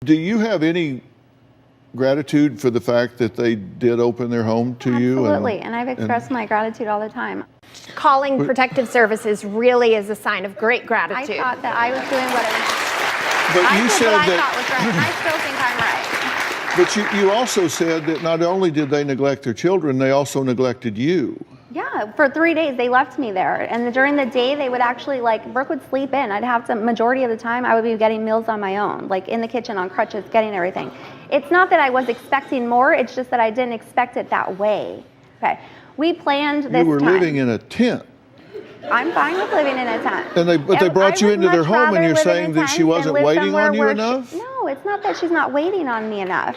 Do you have any gratitude for the fact that they did open their home to you? Absolutely, and I've expressed my gratitude all the time. Calling Protective Services really is a sign of great I gratitude. thought that I was doing what But I you did said what I that. thought was right, and I still think I'm right. But you also said that not only did they neglect their children, they also neglected you. Yeah, for 3 days they left me there, and during the day they would actually, like, Brooke would sleep in. I'd have to, majority of the time I would be getting meals on my own, like in the kitchen on crutches, getting everything. It's not that I was expecting more, it's just that I didn't expect it that way. Okay, we planned this You were time. living in a tent. I'm fine with living in a tent. But they brought you I would into their much home, and rather you're live in a saying that tent she than wasn't live waiting somewhere on you where enough? No, it's not that she's not waiting on me enough.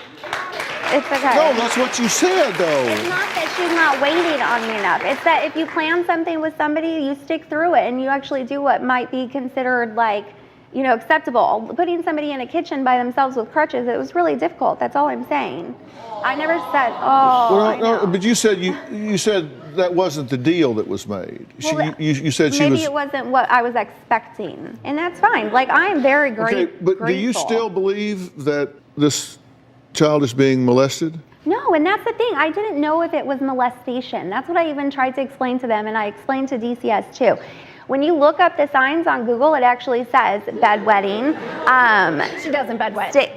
It's okay. No, that's what you said, though. It's not that she's not waiting on me enough. It's that if you plan something with somebody, you stick through it and you actually do what might be considered, like, you know, acceptable. Putting somebody in a kitchen by themselves with crutches, it was really difficult. That's all I'm saying. I never said, oh, I know. No, but you said that wasn't the deal that was made. Well, You said she was. Maybe it wasn't what I was expecting, and that's fine. Like, I am very Okay, but grateful. do you still believe that this child is being molested? No, and that's the thing. I didn't know if it was molestation. That's what I even tried to explain to them, and I explained to DCS too. When you look up the signs on Google, it actually says bedwetting. She doesn't bedwet.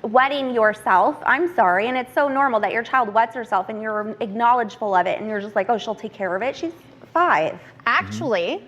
Wetting yourself. I'm sorry, and it's so normal that your child wets herself and you're acknowledgeful of it, and you're just like, oh, she'll take care of it. She's 5. Actually,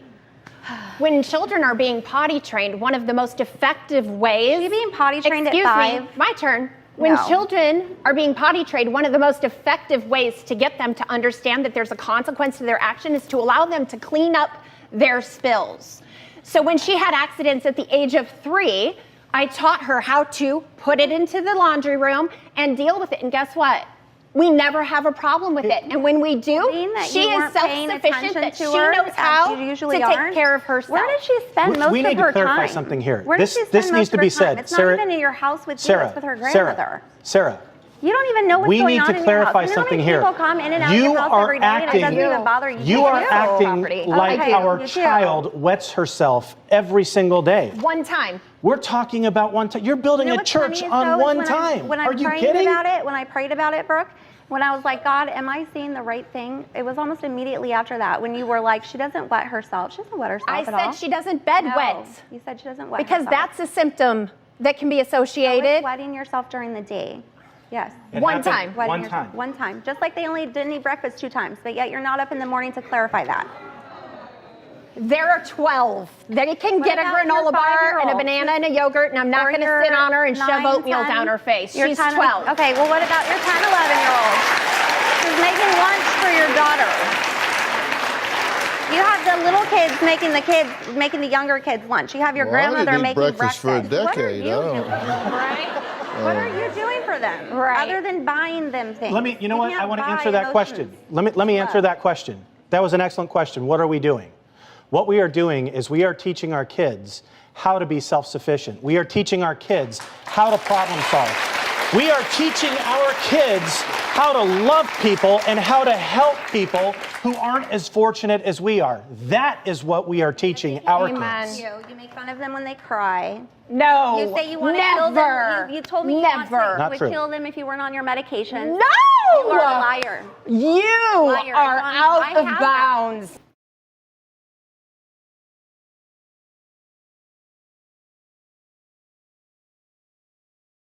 when children are being potty trained, one of the most effective ways. Is she being potty trained at Excuse 5? me, my turn. When No. children are being potty trained, one of the most effective ways to get them to understand that there's a consequence to their action is to allow them to clean up their spills. So when she had accidents at the age of 3, I taught her how to put it into the laundry room and deal with it. And guess what? We never have a problem with it. And when we do, she is self-sufficient, that she knows how to take care of herself. Where does she spend most of her time? We need to clarify something here. Where does she spend This most needs to of be her time? said. It's Sarah, not even in your house with you, Sarah, it's with her grandmother. Sarah, You don't even know what's we going need on to in your clarify house. You know how something many here. people come in and out of You your house are every day, and it acting. doesn't even bother you. You are acting property. like Okay, our you do. child wets herself every single day. One time. We're talking about one time. You're building You know a what's church funny, on though, is one time. When Are I you prayed kidding? when I prayed about it, Brooke, when I was like, God, am I seeing the right thing? It was almost immediately after that when you were like, she doesn't wet herself. She doesn't wet herself I at all. said she doesn't bedwet. No, you said she doesn't wet Because herself. that's a symptom that can be No, associated. it's wetting yourself during the day. Yes. It One happened time. Wetting One yourself. time. One time. Just like they only didn't eat breakfast 2 times, but yet you're not up in the morning to clarify that. There are 12. They can What get a about your granola bar and a 5-year-old? banana and a yogurt, and I'm not Or going to your sit on her and 9, shove oatmeal 10, down her face. your She's 10, 12. Okay, well, what about your 10, 11-year-old? She's making lunch for your daughter. You have the little kids making the younger kids lunch. You have your Well, I grandmother didn't eat making breakfast for a What are decade. you I don't- doing? Right? What are you doing for them? Right. Other than buying them things. You know You what? can't I want to buy answer that emotions. question. Let me answer Love. that question. That was an excellent question. What are we doing? What we are doing is we are teaching our kids how to be self-sufficient. We are teaching our kids how to problem solve. We are teaching our kids how to love people and how to help people who aren't as fortunate as we are. That is what we are teaching our Amen. kids. You make fun of them when they cry. No. You say you want to kill them. You told me Never. Not you true. would kill them if you weren't on your medication. No! You are a liar. You Liar. are It's on- out I of have that. bounds.